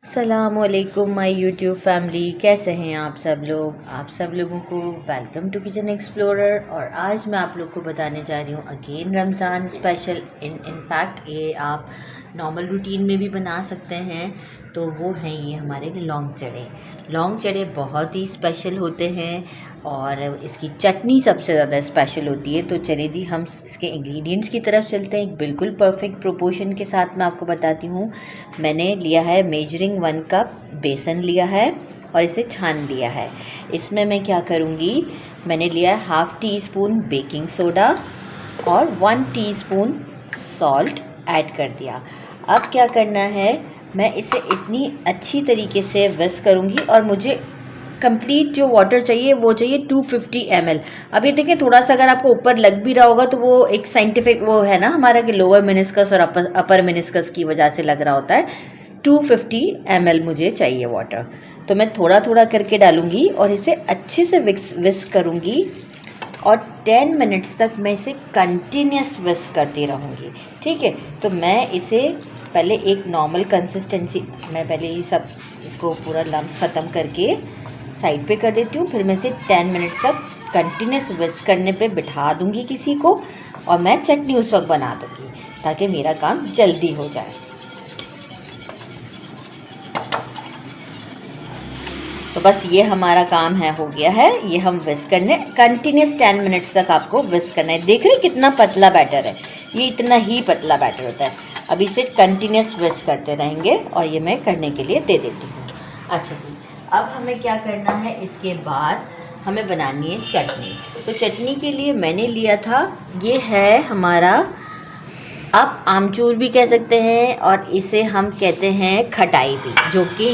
अस्सलामुअलैकुम my YouTube family, कैसे हैं आप सब लोग। आप सब लोगों को वेलकम टू किचन एक्सप्लोरर। और आज मैं आप लोग को बताने जा रही हूँ अगेन रमज़ान स्पेशल। इनफैक्ट ये आप नॉर्मल रूटीन में भी बना सकते हैं। तो वो हैं ये हमारे लौंग चढ़े। लौंग चढ़े बहुत ही स्पेशल होते हैं और इसकी चटनी सबसे ज़्यादा स्पेशल होती है। तो चलिए जी, हम इसके इंग्रेडिएंट्स की तरफ चलते हैं। एक बिल्कुल परफेक्ट प्रोपोर्शन के साथ मैं आपको बताती हूँ। मैंने लिया है मेजरिंग 1 कप बेसन लिया है और इसे छान लिया है। इसमें मैं क्या करूँगी, मैंने लिया है half tea spoon baking soda और 1 टीस्पून सॉल्ट ऐड कर दिया। अब क्या करना है, मैं इसे इतनी अच्छी तरीके से विस्क करूँगी और मुझे कंप्लीट जो वाटर चाहिए वो चाहिए 250 ml। अब ये देखें, थोड़ा सा अगर आपको ऊपर लग भी रहा होगा तो वो एक साइंटिफिक वो है ना हमारा कि लोअर मेनिस्कस और अपर मेनिस्कस की वजह से लग रहा होता है। 250 ml मुझे चाहिए वाटर। तो मैं थोड़ा थोड़ा करके डालूँगी और इसे अच्छे से विस्क करूँगी और 10 मिनट्स तक मैं इसे कंटिन्यूस विस्क करती रहूँगी। ठीक है, तो मैं इसे पहले एक नॉर्मल कंसिस्टेंसी, मैं पहले ये सब इसको पूरा लम्स ख़त्म करके साइड पे कर देती हूँ। फिर मैं इसे 10 मिनट्स तक कंटिन्यूस विस्क करने पे बिठा दूँगी किसी को, और मैं चटनी उस वक्त बना दूँगी ताकि मेरा काम जल्दी हो जाए। तो बस ये हमारा काम है, हो गया है। ये हम विस्क करने कंटिन्यूस 10 मिनट्स तक आपको विस्क करना है। देख रहे हैं कितना पतला बैटर है, ये इतना ही पतला बैटर होता है। अब इसे कंटिन्यूस विस्क करते रहेंगे और ये मैं करने के लिए दे देती हूँ। अच्छा जी, अब हमें क्या करना है, इसके बाद हमें बनानी है चटनी। तो चटनी के लिए मैंने लिया था, ये है हमारा, आप आमचूर भी कह सकते हैं और इसे हम कहते हैं खटाई भी, जो कि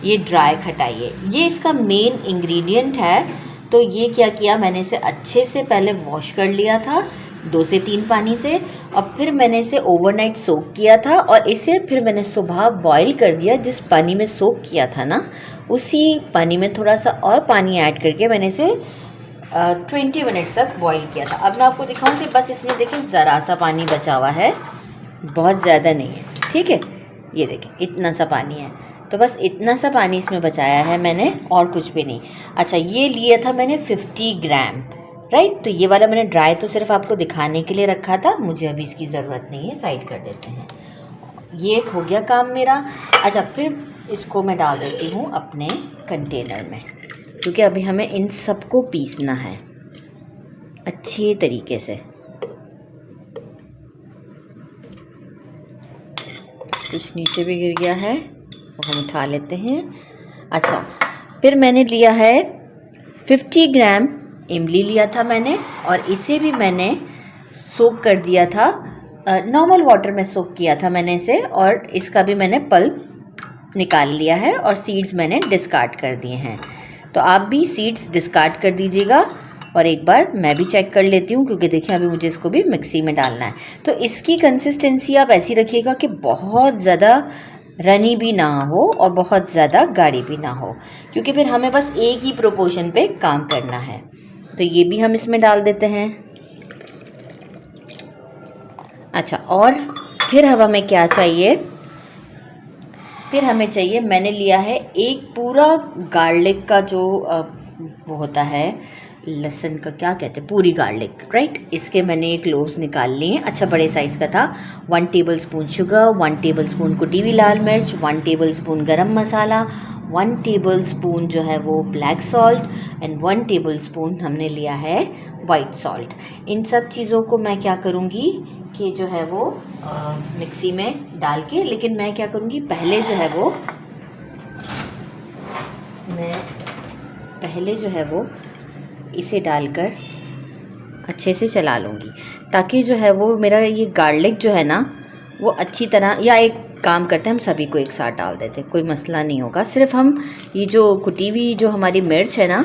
ये ड्राई खटाई है। ये इसका मेन इंग्रेडिएंट है। तो ये क्या किया, मैंने इसे अच्छे से पहले वॉश कर लिया था 2 से 3 पानी से, और फिर मैंने इसे ओवरनाइट सोक किया था और इसे फिर मैंने सुबह बॉईल कर दिया। जिस पानी में सोक किया था ना, उसी पानी में थोड़ा सा और पानी ऐड करके मैंने इसे 20 मिनट्स तक बॉईल किया था। अब मैं आपको दिखाऊं कि बस इसमें देखें ज़रा सा पानी बचा हुआ है, बहुत ज़्यादा नहीं है। ठीक है, ये देखें इतना सा पानी है। तो बस इतना सा पानी इसमें बचाया है मैंने, और कुछ भी नहीं। अच्छा, ये लिया था मैंने 50 ग्राम, राइट। तो ये वाला मैंने ड्राई तो सिर्फ आपको दिखाने के लिए रखा था, मुझे अभी इसकी ज़रूरत नहीं है, साइड कर देते हैं। ये एक हो गया काम मेरा। अच्छा, फिर इसको मैं डाल देती हूँ अपने कंटेनर में, क्योंकि अभी हमें इन सबको पीसना है अच्छे तरीके से। कुछ नीचे भी गिर गया है, वो हम उठा लेते हैं। अच्छा, फिर मैंने लिया है 50 ग्राम इमली लिया था मैंने, और इसे भी मैंने सोक कर दिया था, नॉर्मल वाटर में सोक किया था मैंने इसे, और इसका भी मैंने पल्प निकाल लिया है और सीड्स मैंने डिस्कार्ड कर दिए हैं। तो आप भी सीड्स डिस्कार्ड कर दीजिएगा। और एक बार मैं भी चेक कर लेती हूँ, क्योंकि देखिए अभी मुझे इसको भी मिक्सी में डालना है। तो इसकी कंसिस्टेंसी आप ऐसी रखिएगा कि बहुत ज़्यादा रनी भी ना हो और बहुत ज़्यादा गाढ़ी भी ना हो, क्योंकि फिर हमें बस एक ही प्रोपोर्शन पे काम करना है। तो ये भी हम इसमें डाल देते हैं। अच्छा, और फिर अब हमें क्या चाहिए, फिर हमें चाहिए, मैंने लिया है एक पूरा गार्लिक का जो वो होता है, लहसुन का क्या कहते हैं, पूरी गार्लिक, राइट। इसके मैंने क्लोव्स निकाल लिए हैं, अच्छा बड़े साइज़ का था। 1 टेबलस्पून शुगर, 1 टेबलस्पून कुटी हुई लाल मिर्च, 1 टेबलस्पून गरम मसाला, 1 टेबलस्पून जो है वो ब्लैक सॉल्ट, एंड 1 टेबलस्पून हमने लिया है वाइट सॉल्ट। इन सब चीज़ों को मैं क्या करूँगी कि जो है वो मिक्सी में डाल के, लेकिन मैं क्या करूँगी, पहले जो है वो इसे डालकर अच्छे से चला लूँगी, ताकि जो है वो मेरा ये गार्लिक जो है ना वो अच्छी तरह, या एक काम करते हैं हम सभी को एक साथ डाल देते हैं, कोई मसला नहीं होगा। सिर्फ हम ये जो कुटी हुई जो हमारी मिर्च है ना,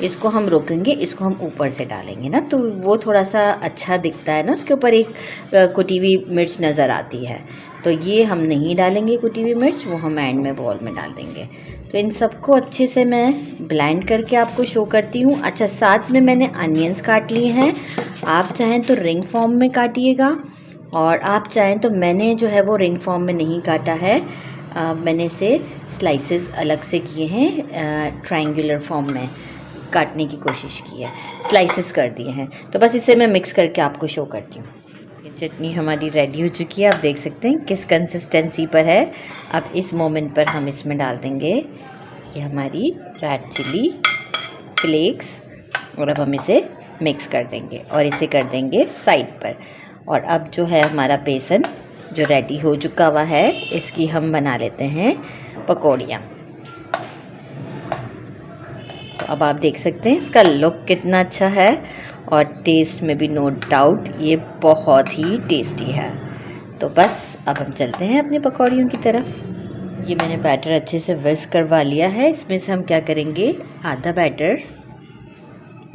इसको हम रोकेंगे, इसको हम ऊपर से डालेंगे ना, तो वो थोड़ा सा अच्छा दिखता है ना, उसके ऊपर एक कुटी हुई मिर्च नज़र आती है। तो ये हम नहीं डालेंगे कुटी हुई मिर्च, वो हम एंड में बॉल में डाल देंगे। तो इन सबको अच्छे से मैं ब्लेंड करके आपको शो करती हूँ। अच्छा, साथ में मैंने अनियंस काट लिए हैं, आप चाहें तो रिंग फॉर्म में काटिएगा, और आप चाहें तो, मैंने जो है वो रिंग फॉर्म में नहीं काटा है, मैंने इसे स्लाइसेस अलग से किए हैं, ट्रायंगुलर फॉर्म में काटने की कोशिश की है, स्लाइसेस कर दिए हैं। तो बस इसे मैं मिक्स करके आपको शो करती हूँ। चटनी हमारी रेडी हो चुकी है, आप देख सकते हैं किस कंसिस्टेंसी पर है। अब इस मोमेंट पर हम इसमें डाल देंगे ये हमारी रेड चिली फ्लेक्स, और अब हम इसे मिक्स कर देंगे और इसे कर देंगे साइड पर। और अब जो है हमारा बेसन जो रेडी हो चुका हुआ है, इसकी हम बना लेते हैं पकौड़ियाँ। तो अब आप देख सकते हैं इसका लुक कितना अच्छा है, और टेस्ट में भी नो डाउट ये बहुत ही टेस्टी है। तो बस अब हम चलते हैं अपनी पकौड़ियों की तरफ। ये मैंने बैटर अच्छे से विस्क करवा लिया है। इसमें से हम क्या करेंगे, आधा बैटर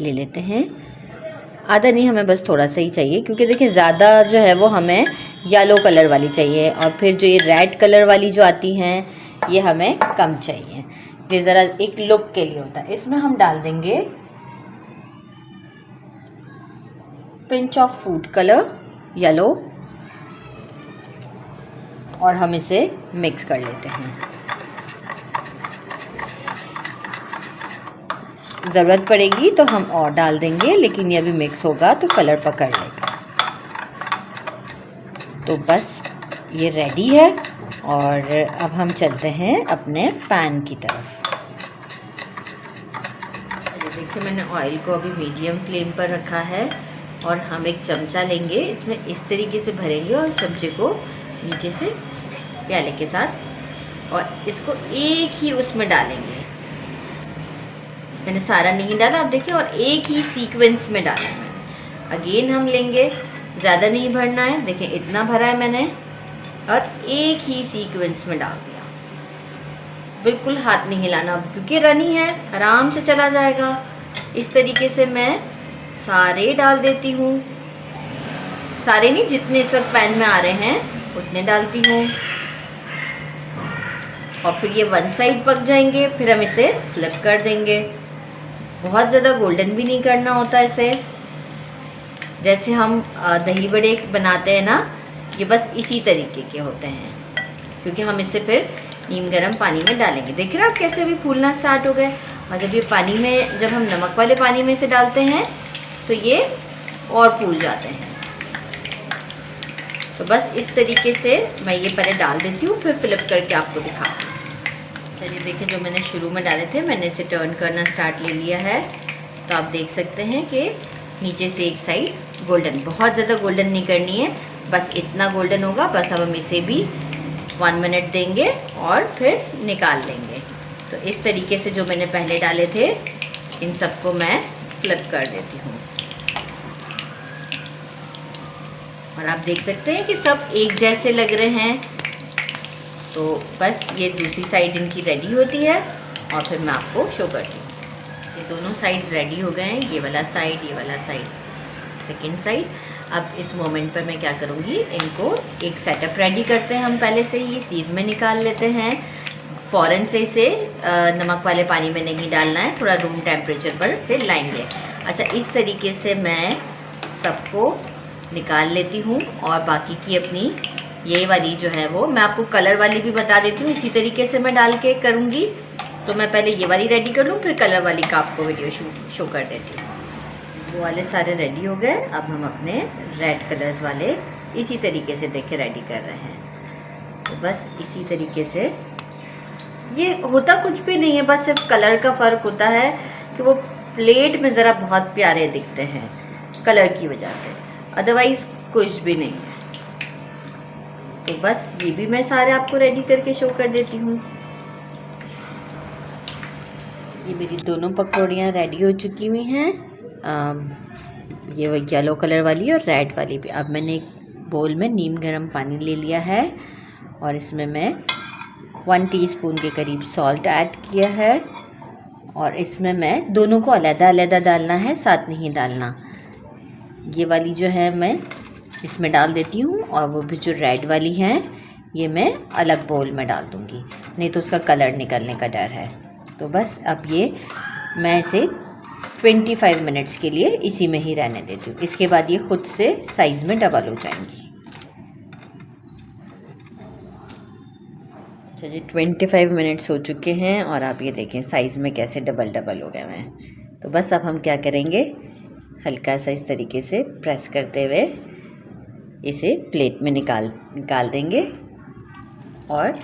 ले लेते हैं। आधा नहीं, हमें बस थोड़ा सा ही चाहिए, क्योंकि देखिए ज़्यादा जो है वो हमें येलो कलर वाली चाहिए, और फिर जो ये रेड कलर वाली जो आती हैं ये हमें कम चाहिए। ये ज़रा एक लुक के लिए होता है। इसमें हम डाल देंगे pinch of food colour yellow, और हम इसे मिक्स कर लेते हैं। ज़रूरत पड़ेगी तो हम और डाल देंगे, लेकिन ये अभी मिक्स होगा तो कलर पकड़ लेगा। तो बस ये रेडी है, और अब हम चलते हैं अपने पैन की तरफ। देखिए मैंने ऑयल को अभी मीडियम फ्लेम पर रखा है, और हम एक चमचा लेंगे, इसमें इस तरीके से भरेंगे और चमचे को नीचे से प्याले के साथ, और इसको एक ही उसमें डालेंगे। मैंने सारा नहीं डाला, आप देखिए, और एक ही सीक्वेंस में डाला है मैंने। अगेन हम लेंगे, ज़्यादा नहीं भरना है, देखिए इतना भरा है मैंने, और एक ही सीक्वेंस में डाल दिया। बिल्कुल हाथ नहीं हिलाना, क्योंकि रनी है, आराम से चला जाएगा। इस तरीके से मैं सारे डाल देती हूँ, सारे नहीं, जितने इस वक्त पैन में आ रहे हैं उतने डालती हूँ। और फिर ये वन साइड पक जाएंगे, फिर हम इसे फ्लिप कर देंगे। बहुत ज़्यादा गोल्डन भी नहीं करना होता इसे। जैसे हम दही बड़े बनाते हैं ना, ये बस इसी तरीके के होते हैं, क्योंकि हम इसे फिर नीम गर्म पानी में डालेंगे। देख रहे हैं आप कैसे भी फूलना स्टार्ट हो गए। और जब ये पानी में, जब हम नमक वाले पानी में इसे डालते हैं तो ये और फूल जाते हैं। तो बस इस तरीके से मैं ये पहले डाल देती हूँ, फिर फ्लिप करके आपको दिखाती हूँ। चलिए देखिए, जो मैंने शुरू में डाले थे मैंने इसे टर्न करना स्टार्ट ले लिया है। तो आप देख सकते हैं कि नीचे से एक साइड गोल्डन, बहुत ज़्यादा गोल्डन नहीं करनी है, बस इतना गोल्डन होगा बस। अब हम इसे भी 1 मिनट देंगे और फिर निकाल लेंगे। तो इस तरीके से जो मैंने पहले डाले थे इन सबको मैं फ्लिप कर देती हूँ, और आप देख सकते हैं कि सब एक जैसे लग रहे हैं। तो बस ये दूसरी साइड इनकी रेडी होती है, और फिर मैं आपको शो करती हूँ। ये दोनों साइड रेडी हो गए हैं, ये वाला साइड, ये वाला साइड, सेकंड साइड। अब इस मोमेंट पर मैं क्या करूँगी, इनको एक सेटअप रेडी करते हैं हम पहले से ही। सीव में निकाल लेते हैं, फ़ौरन से इसे नमक वाले पानी में नहीं डालना है, थोड़ा रूम टेम्परेचर पर से लाएंगे। अच्छा, इस तरीके से मैं सबको निकाल लेती हूँ, और बाकी की अपनी ये वाली जो है वो मैं आपको कलर वाली भी बता देती हूँ। इसी तरीके से मैं डाल के करूँगी। तो मैं पहले ये वाली रेडी कर लूँ, फिर कलर वाली का आपको वीडियो शो कर देती हूँ। वो वाले सारे रेडी हो गए। अब हम अपने रेड कलर्स वाले इसी तरीके से देखे रेडी कर रहे हैं। तो बस इसी तरीके से, ये होता कुछ भी नहीं है, बस सिर्फ कलर का फ़र्क होता है कि वो प्लेट में ज़रा बहुत प्यारे दिखते हैं कलर की वजह से, अदरवाइज़ कुछ भी नहीं है। तो बस ये भी मैं सारे आपको रेडी करके शो कर देती हूँ। ये मेरी दोनों पकौड़ियाँ रेडी हो चुकी हुई हैं, ये येलो कलर वाली और रेड वाली भी। अब मैंने एक बोल में नीम गर्म पानी ले लिया है, और इसमें मैं 1 टीस्पून के करीब सॉल्ट ऐड किया है, और इसमें मैं दोनों को अलग-अलग डालना है, साथ नहीं डालना। ये वाली जो है मैं इसमें डाल देती हूँ, और वो भी जो रेड वाली हैं ये मैं अलग बोल में डाल दूँगी, नहीं तो उसका कलर निकलने का डर है। तो बस अब ये मैं इसे 25 मिनट्स के लिए इसी में ही रहने देती हूँ। इसके बाद ये खुद से साइज़ में डबल हो जाएंगी। अच्छा जी, 25 मिनट्स हो चुके हैं और आप ये देखें साइज़ में कैसे डबल डबल हो गए हैं। तो बस अब हम क्या करेंगे, हल्का सा इस तरीके से प्रेस करते हुए इसे प्लेट में निकाल देंगे। और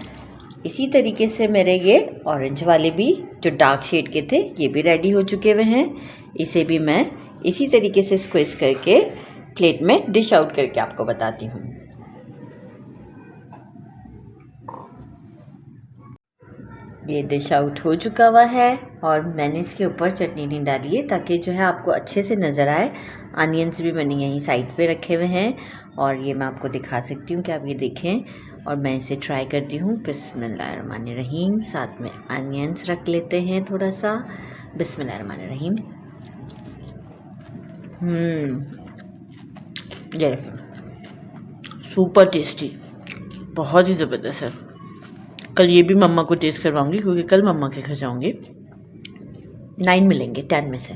इसी तरीके से मेरे ये ऑरेंज वाले भी जो डार्क शेड के थे ये भी रेडी हो चुके हुए हैं। इसे भी मैं इसी तरीके से स्क्वीज़ करके प्लेट में डिश आउट करके आपको बताती हूँ। ये डिश आउट हो चुका हुआ है और मैंने इसके ऊपर चटनी नहीं डाली है ताकि जो है आपको अच्छे से नज़र आए। अनियंस भी मैंने यहीं साइड पे रखे हुए हैं और ये मैं आपको दिखा सकती हूँ कि आप ये देखें। और मैं इसे ट्राई करती हूँ। बिस्मिल्लाहिर्रहमानिर्रहीम। साथ में अनियंस रख लेते हैं थोड़ा सा। बिस्मिल्लाहिर्रहमानिर्रहीम। ये सुपर टेस्टी, बहुत ही ज़बरदस्त है। कल ये भी मम्मा को टेस्ट करवाऊंगी क्योंकि कल मम्मा के घर जाऊंगी। 9 मिलेंगे 10 में से।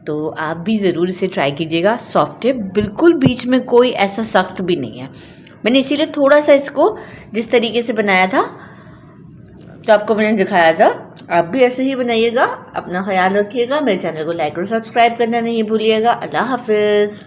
तो आप भी ज़रूर इसे ट्राई कीजिएगा। सॉफ्ट है बिल्कुल, बीच में कोई ऐसा सख्त भी नहीं है। मैंने इसीलिए थोड़ा सा इसको जिस तरीके से बनाया था तो आपको मैंने दिखाया था। आप भी ऐसे ही बनाइएगा। अपना ख्याल रखिएगा। मेरे चैनल को लाइक और सब्सक्राइब करना नहीं भूलिएगा। अल्लाह हाफिज़।